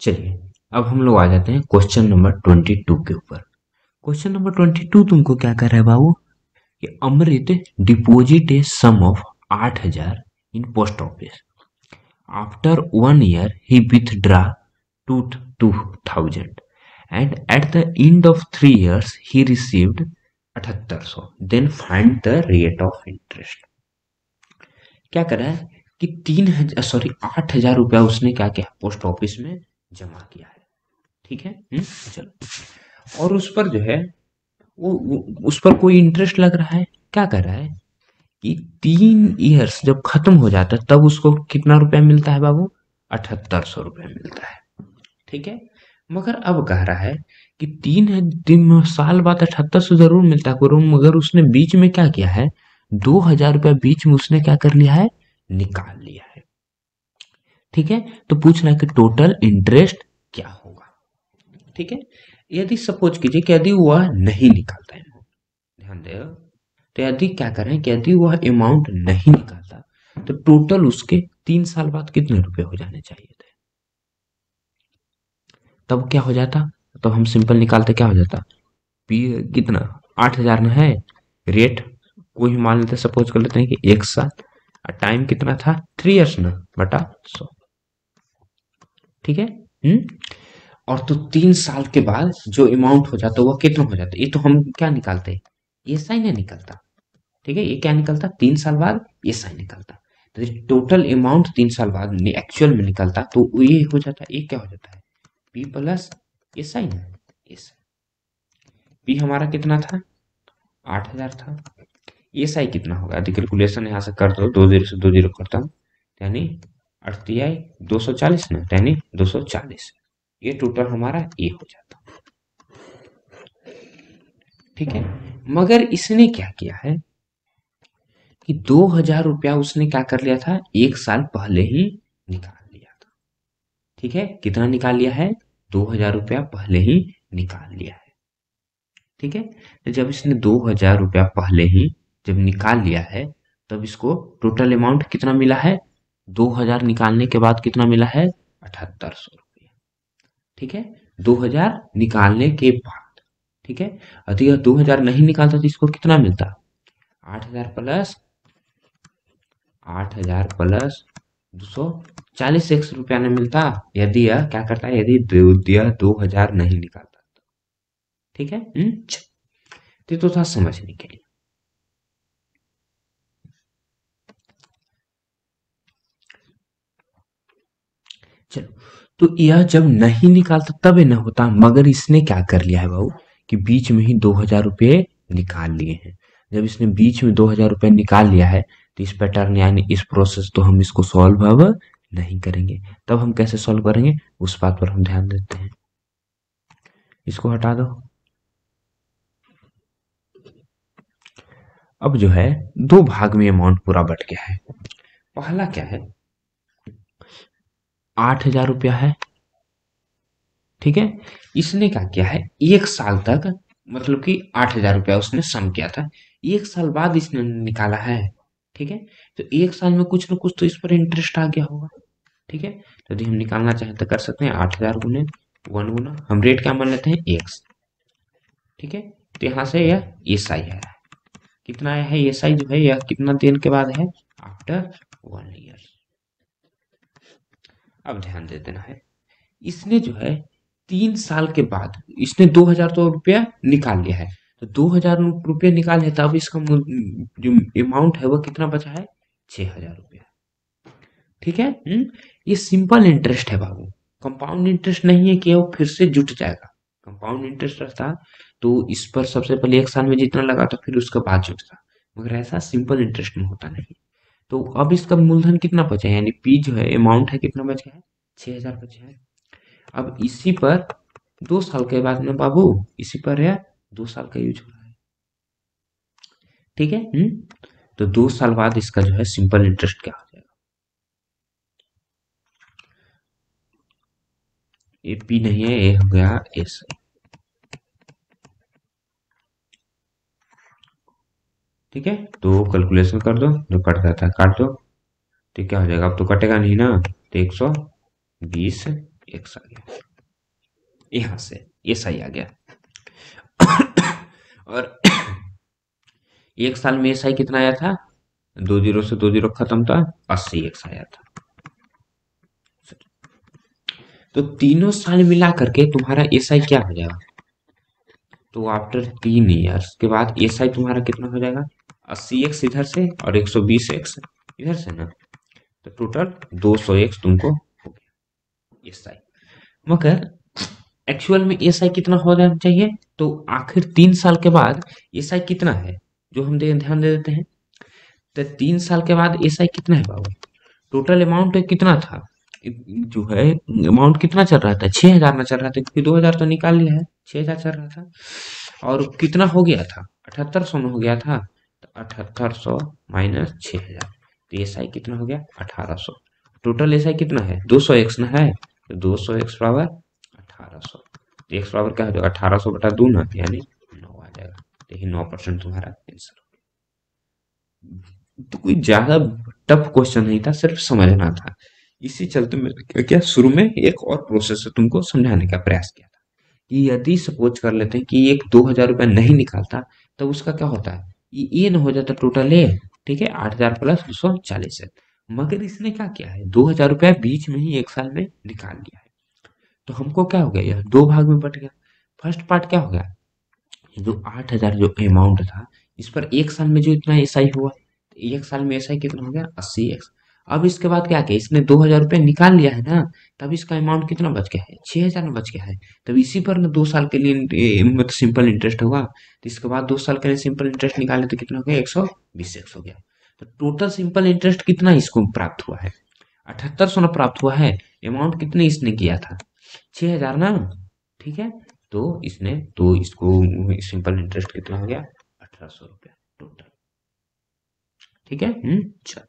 चलिए अब हम लोग आ जाते हैं क्वेश्चन नंबर 22 के ऊपर। क्वेश्चन नंबर 22 तुमको क्या कर रहा है बाबू कि Amrit deposit a sum of 8,000 in post office. After 1 year he withdraw to 2,000 and at the end of 3 years he received 7800, then find the rate of interest। क्या करा है कि 3,000 सॉरी 8,000 रुपया उसने क्या किया पोस्ट ऑफिस में जमा किया है। ठीक है। चलो और उस पर जो है वो उस पर कोई इंटरेस्ट लग रहा है। क्या कर रहा है कि 3 इयर्स जब खत्म हो जाता है तब उसको कितना रुपया मिलता है बाबू 7,800 रुपया मिलता है। ठीक है। मगर अब कह रहा है कि 3 साल बाद 7,800 जरूर मिलता है करो, मगर उसने बीच में क्या किया है 2,000 रुपया बीच में उसने क्या कर लिया है निकाल लिया है। ठीक है। तो पूछ रहा है कि टोटल इंटरेस्ट क्या होगा। ठीक है। यदि सपोज कीजिए कि यदि वह नहीं निकालता है, ध्यान दे, तो यदि क्या करें कि यदि वह अमाउंट नहीं निकालता तो टोटल उसके 3 साल बाद कितने रुपए हो जाने चाहिए थे। तब क्या हो जाता, तो हम सिंपल निकालते क्या हो जाता पी कितना 8,000 ना है रेट को ही मान लेते, सपोज कर लेते हैं कि 1 साल और टाइम कितना था 3 इयर्स ना बटा 100। ठीक है। और तो 3 साल के बाद जो अमाउंट हो जाता वह कितना हो जाता, ये तो हम क्या निकालते हैं ये साइन नहीं निकलता। ठीक है। ये क्या निकलता 3 साल बाद ये साइन निकलता। तो टोटल अमाउंट 3 साल बाद एक्चुअल में निकलता तो ये हो जाता है, ये क्या हो जाता है पी प्लस ये साइन है ये पी हमारा कितना था 8,000 था। ये साई कितना होगा यदि कैलकुलेशन यहाँ से कर दो 2 जीरो से 2 जीरो करता हूँ यानी 240 ना यानी 240। ये टोटल हमारा ये हो जाता। ठीक है। मगर इसने क्या किया है कि 2,000 रुपया उसने क्या कर लिया था 1 साल पहले ही निकाल लिया था। ठीक है। कितना निकाल लिया है 2,000 रुपया पहले ही निकाल लिया है। ठीक है। तो जब इसने 2,000 रुपया पहले ही जब निकाल लिया है तब इसको टोटल अमाउंट कितना मिला है 2,000 निकालने के बाद कितना मिला है 7,800 रुपया। ठीक है। 2,000 निकालने के बाद। ठीक है। यदि 2,000 नहीं निकालता तो इसको कितना मिलता 8,000 प्लस 8,000 प्लस 240 एक्स रुपया न मिलता यदि यह क्या करता है यदि यह 2,000 नहीं निकालता। ठीक है। तो था समझने के लिए। चलो तो यह जब नहीं निकालता तब न होता, मगर इसने क्या कर लिया है बाबू कि बीच में ही 2,000 रुपये निकाल लिए हैं। जब इसने बीच में 2,000 रुपये निकाल लिया है तो इस पैटर्न यानी इस प्रोसेस तो हम इसको सॉल्व अब नहीं करेंगे। तब हम कैसे सॉल्व करेंगे उस बात पर हम ध्यान देते हैं। इसको हटा दो। अब जो है दो भाग में अमाउंट पूरा बट गया है। पहला क्या है 8,000 रुपया है। ठीक है। इसने क्या किया है 1 साल तक मतलब कि 8,000 रुपया उसने सम किया था, 1 साल बाद इसने निकाला है। ठीक है। तो 1 साल में कुछ ना कुछ तो इस पर इंटरेस्ट आ गया होगा। ठीक है। तो यदि हम निकालना चाहें तो कर सकते हैं 8,000 गुने 1 गुना हम रेट क्या मान लेते हैं एक्स। ठीक है। तो यहाँ से यह एस आई है कितना आया है एस आई जो है यह कितना दिन के बाद है आफ्टर 1 ईयर। अब ध्यान दे देना है इसने जो है 3 साल के बाद इसने 2,000 तो रुपया निकाल लिया है। तो 2,000 रुपये निकाले तब इसका जो अमाउंट है वो कितना बचा है 6,000 रुपया। ठीक है। ये सिंपल इंटरेस्ट है बाबू, कंपाउंड इंटरेस्ट नहीं है कि वो फिर से जुट जाएगा। कंपाउंड इंटरेस्ट रहता तो इस पर सबसे पहले 1 साल में जितना लगा तो फिर उसके बाद जुटता, मगर ऐसा सिंपल इंटरेस्ट में होता नहीं। तो अब इसका मूलधन कितना बचा है यानी पी जो है अमाउंट है कितना बचा है 6,000 बचा है। अब इसी पर 2 साल के बाद में बाबू इसी पर है 2 साल का यूज हो रहा है। ठीक है। तो 2 साल बाद इसका जो है सिंपल इंटरेस्ट क्या हो जाएगा ए पी नहीं है ए हो गया एस। ठीक है। तो कैलकुलेशन कर दो जो कट जाता है काट दो। तो क्या हो जाएगा अब तो कटेगा नहीं ना तो 120 एक्स आ गया, यहां से एस आई आ गया। और एक साल में एस आई कितना आया था, 2 जीरो से 2 जीरो खत्म था, 80 एक्स आया था। तो तीनों साल मिला करके तुम्हारा एस आई क्या हो जाएगा, तो आफ्टर 3 ईयर्स के बाद एस आई तुम्हारा कितना हो जाएगा, 80 एक्स इधर से और 120 एक्स इधर से ना, तो टोटल 200 एक्स तुमको हो गया एस आई। मगर एक्चुअल में एस आई कितना हो जाना चाहिए, तो आखिर 3 साल के बाद एस आई कितना है, जो हम ध्यान दे देते हैं। तो 3 साल के बाद एस आई कितना है बाबू, टोटल अमाउंट कितना था, जो है अमाउंट कितना चल रहा था, 6,000 में चल रहा था, क्योंकि 2,000 तो निकाल लिया है, 6,000 चल रहा था। और कितना हो गया था, 7800 में हो गया था, तो 7800 माइनस 6,000, तो एस आई कितना हो गया, 1800। टोटल एस आई कितना है, 200 एक्स ना है, तो 200 एक्स बराबर 1800। एक्स बराबर क्या हो जाएगा, 1800 बटा 2 ना, यानी 9 आ जाएगा। देखिए 9% तुम्हारा आंसर। तो कोई ज्यादा टफ क्वेश्चन नहीं था, सिर्फ समझना था। इसी चलते मैंने क्या किया, शुरू में एक और प्रोसेस से तुमको समझाने का प्रयास किया था कि यदि सपोज कर लेते हैं कि एक 2,000 रुपया नहीं निकालता, तो उसका क्या होता है, ये ना हो जाता टोटल ए, ठीक है, 8,000 प्लस 240 है। मगर इसने क्या किया है, 2,000 रुपया बीच में ही एक साल में निकाल लिया है। तो हमको क्या हो गया, यह दो भाग में बट गया। फर्स्ट पार्ट क्या हो गया, ये जो 8,000 जो अमाउंट था, इस पर एक साल में जो इतना एस आई हुआ, एक साल में एस आई कितना हो गया, 80 एक्स। अब इसके बाद क्या किया, इसने 2,000 रुपये निकाल लिया है ना, तब इसका अमाउंट कितना बच गया है, 6,000 में बच गया है। तब इसी पर ना 2 साल के लिए मतलब सिंपल इंटरेस्ट होगा, तो इसके बाद 2 साल के लिए सिंपल इंटरेस्ट निकाले तो कितना हो गया, 120 एक्स हो गया। तो टोटल सिंपल इंटरेस्ट कितना इसको प्राप्त हुआ है, 7800 ना प्राप्त हुआ है। अमाउंट कितने इसने किया था, 6,000 ना, ठीक है। तो इसने तो इसको सिंपल इंटरेस्ट कितना हो गया, 1,800 रुपया टोटल, ठीक है। चलो,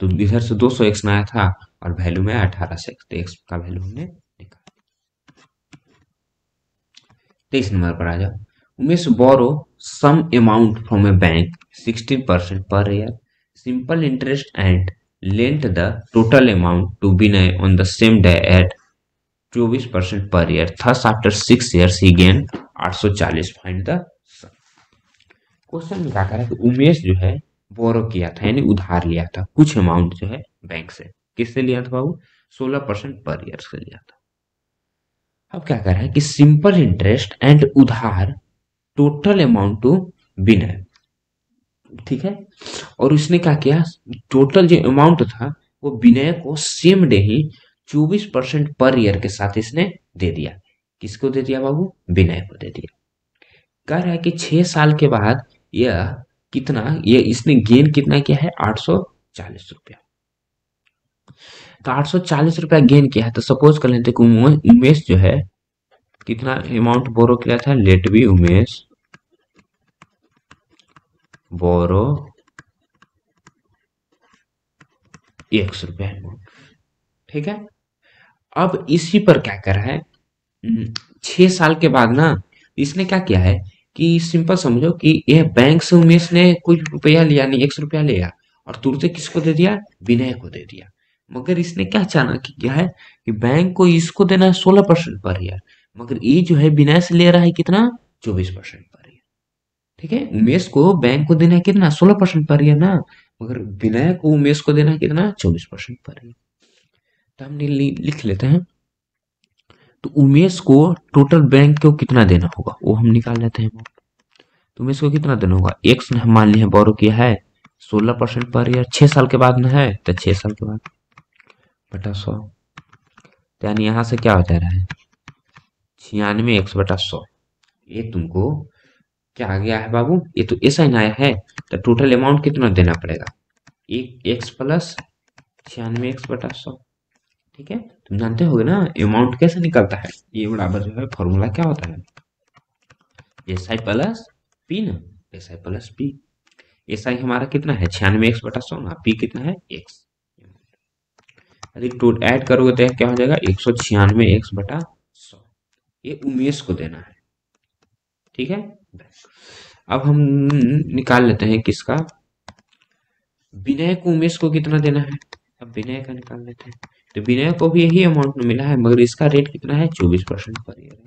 तो इधर से 200 एक्स में आया था और वैल्यू में 18 एक्स, तो एक्स का वैल्यू हमने निकाला। 23 नंबर पर आ जाओ। Umesh borrow sum amount from a bank 16% per year, simple interest and lent the total amount to B on the same day at 24% per year, thus after 6 years he gain 840, find the sum. Question में क्या करा कि उमेश जो है बोरो किया था, यानी उधार लिया था कुछ अमाउंट जो है बैंक से, किससे लिया था बाबू, 16% पर ईयर से लिया था। अब क्या कर रहा है कि सिंपल इंटरेस्ट एंड उधार टोटल अमाउंट टू विनर, ठीक है। और उसने क्या किया, टोटल जो अमाउंट था वो विनय को सेम डे ही 24% पर ईयर के साथ इसने दे दिया। किसको दे दिया बाबू, विनय को दे दिया। कह रहा है कि 6 साल के बाद यह कितना, ये इसने गेन कितना किया है, 840 रुपया। तो 840 रुपया गेन किया है, तो सपोज कर लेते कि उमेश जो है कितना अमाउंट बोरो किया था, लेट बी उमेश बोरो ₹100 अमाउंट, ठीक है। अब इसी पर क्या कर रहा है, 6 साल के बाद ना इसने क्या किया है कि सिंपल समझो कि यह बैंक से उमेश ने कुछ रुपया लिया नहीं, ₹100 लिया और तुरंत किसको दे दिया, विनय को दे दिया। मगर इसने क्या चाहना कि क्या है कि बैंक को इसको देना है 16% पर ईयर, मगर ये जो है विनय से ले रहा है कितना, 24% पर ईयर, ठीक है। उमेश को बैंक को देना है कितना, 16% पर ईयर ना, मगर विनय को उमेश को देना है कितना, 24% पर ईयर। तो हम लिख लेते हैं, तो उमेश को टोटल बैंक को कितना देना होगा वो हम निकाल लेते हैं। तो उमेश को कितना देना होगा, एक्स ने मान लिया बोरो किया है 16% पर ईयर, 6 साल के बाद में है, तो 6 साल के बाद बटा 100, यानी यहां से क्या हो जा रहा है, 96x बटा 100। ये तुमको क्या आ गया है बाबू, ये तो ऐसा ही आया है, तो टोटल अमाउंट कितना देना पड़ेगा, एक एक्स प्लस 96x बटा 100, ठीक है। तुम जानते होगे ना अमाउंट कैसे निकलता है, ये बराबर जो है फॉर्मूला क्या होता है, एस आई प्लस पी ना, S I plus P. S I हमारा कितना है, 96x बटा 100 ना, पी कितना है, एक्स। यदि टोट ऐड करोगे तो क्या हो जाएगा, 196x बटा 100, ये उमेश को देना है, ठीक है। अब हम निकाल लेते हैं किसका, विनय को उमेश को कितना देना है, अब विनय का निकाल लेते हैं। तो विनय को भी यही अमाउंट मिला है, मगर इसका रेट कितना है, 24% पर ईयर है,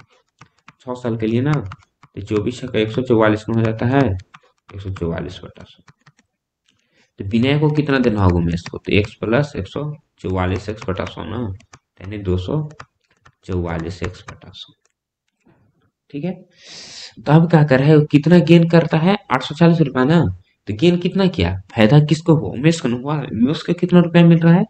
6 साल के लिए ना। तो 24 का 144 में हो जाता है 144/100। तो विनय को कितना देना होगा उमेश को, तो x प्लस 144x/100 ना, यानी 244x/100। ठीक है। तो अब क्या कर रहा है, कितना गेन करता है, 840 रुपया ना। तो गेन कितना किया, फायदा किसको हुआ, उमेश को हुआ। उमेश को कितना रुपया मिल रहा है,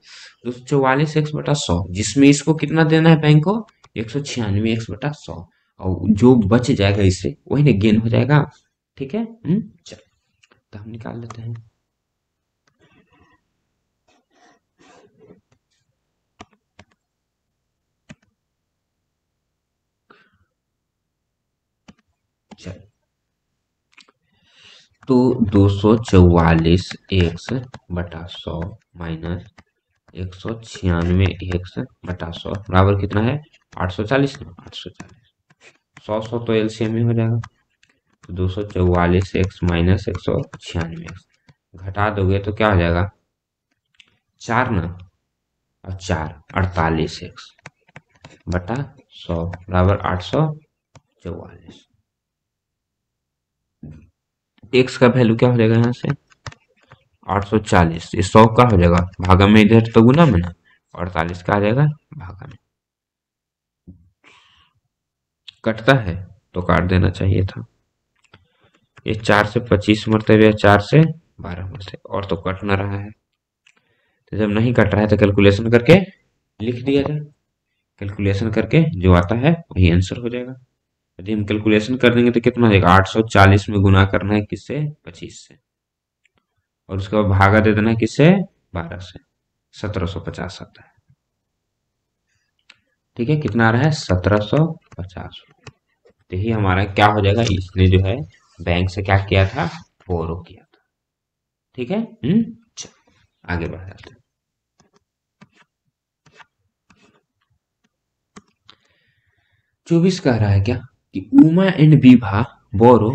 244x/100, जिसमें इसको कितना देना है बैंक को, 196x/100। और जो बच जाएगा इससे वही ना गेन हो जाएगा। ठीक है। चल, तो हम निकाल लेते हैं। चल, तो 244x/100 माइनस 196x/100 बराबर कितना है, 840 ना, 840। 100 तो एलसीएम में हो जाएगा। तो 244x माइनस 196x घटा दोगे तो क्या हो जाएगा, 4 ना, और 4 48x/100 बराबर 844। एक्स का वैल्यू क्या हो जाएगा यहाँ से, 840। ये 100 का हो जाएगा भागा में, इधर तो गुना में ना, 48 का आ जाएगा भागा में। कटता है तो काट देना चाहिए था। ये 4 से 25 मरते हुए 4 से 12 मरते, और तो कट ना रहा है। तो जब नहीं कट रहा है तो कैलकुलेशन करके लिख दिया जाए। कैलकुलेशन करके जो आता है वही आंसर हो जाएगा। यदि हम कैलकुलेशन कर देंगे तो कितना हो जाएगा, 840 में गुना करना है किससे, 25 से, और उसके बाद भागा दे देना है किससे, 12 से, 1750 आता है। ठीक है, कितना आ रहा है, 1750। तो यही हमारा क्या हो जाएगा, इसने जो है बैंक से क्या किया था, बोरो किया था। ठीक है। चल, आगे बढ़ जाते हैं। 24 कह रहा है क्या, कि Uma and Vibha borrow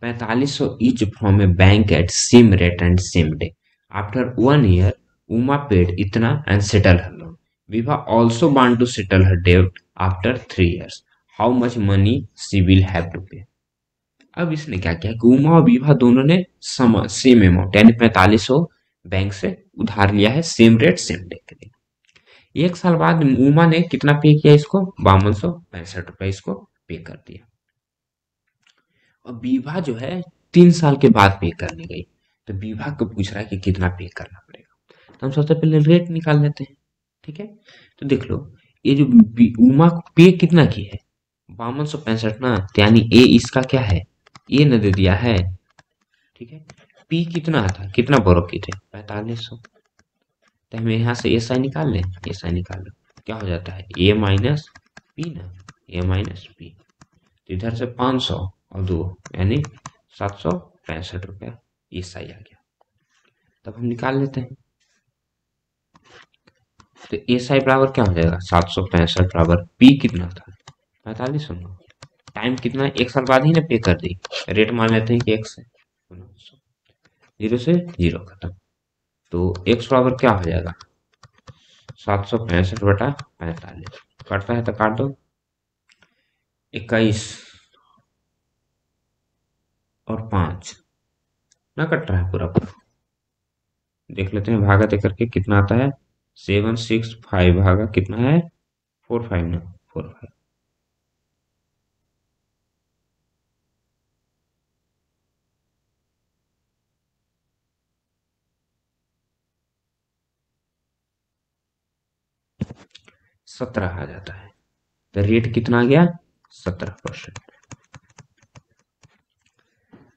4500 each from a bank at same rate and same day. After 1 year, Uma paid इतना and settle her loan. Viva also want to settle her debt after 3 years. How much money she will have to pay? अब इसने क्या किया कि उमा और विभा दोनों ने same amount यानी 4500 बैंक से उधार लिया है, सेम रेट सेम डे के लिए। 1 साल बाद उमा ने कितना पे किया इसको, 5265 इसको पे कर दिया। और विभा जो है 3 साल के बाद पे करने गई, तो विभा को पूछ रहा है कि कितना पे करना पड़ेगा। तो हम सबसे पहले रेट निकाल लेते हैं। ठीक है, तो देख लो, ये जो उमा को पे कितना की है, 5265 ना, तो यानी ए इसका क्या है, ए न दे दिया है। ठीक है, पी कितना था, कितना बोरो की थे, 4500। तो हम यहाँ से एस आई निकाल लें, एस आई निकाल लो, क्या हो जाता है, ए माइनस पी ना, ए माइनस पी। तो इधर से 500 और 2 यानी 765 रुपया एस आई आ गया। तब हम निकाल लेते हैं। तो एस आई बराबर क्या हो जाएगा, 765 बराबर पी कितना था, 4500। टाइम कितना है, 1 साल बाद ही ना पे कर दी। रेट मान लेते हैं कि एक्स है, 0 से 0 खत्म। तो एक्स बराबर क्या हो जाएगा, 765/45। काटता है तो काट दो, 21 और 5 ना कट रहा है पूरा पूरा। देख लेते हैं भागा दे करके कितना आता है, 765 भागा कितना है, 45 ना, 45। सत्रह आ जाता है। तो रेट कितना आ गया, 17%।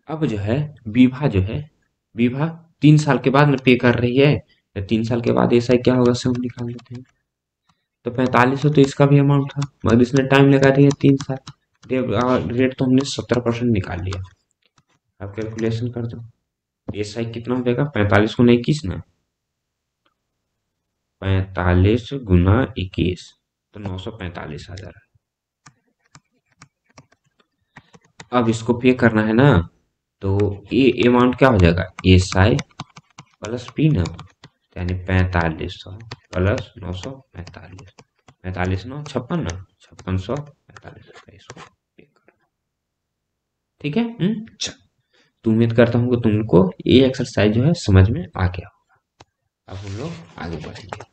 अब जो है विभा जो है, विभा 3 साल के बाद में पे कर रही है, तो 3 साल के बाद ऐसा क्या होगा, से हम निकाल लेते हैं। तो 4500 तो इसका भी अमाउंट था, मगर इसने टाइम लगा दिया 3 साल। रेट तो हमने 17% निकाल लिया। अब कैलकुलेशन कर दो, एस आई कितना हो जाएगा, 45 गुना 21 ना, 45 गुना 21, तो 945 आ जा रहा है। अब इसको पे करना है ना, तो ये अमाउंट क्या हो जाएगा, एस आई प्लस पी ना, यानी 4500 प्लस 945, 45 9 56 ना, 5645 का इसको पे करना। ठीक है। चल, तो उम्मीद करता हूँ कि तुमको ये एक्सरसाइज जो है समझ में आ गया होगा। अब हम लोग आगे बढ़ेंगे।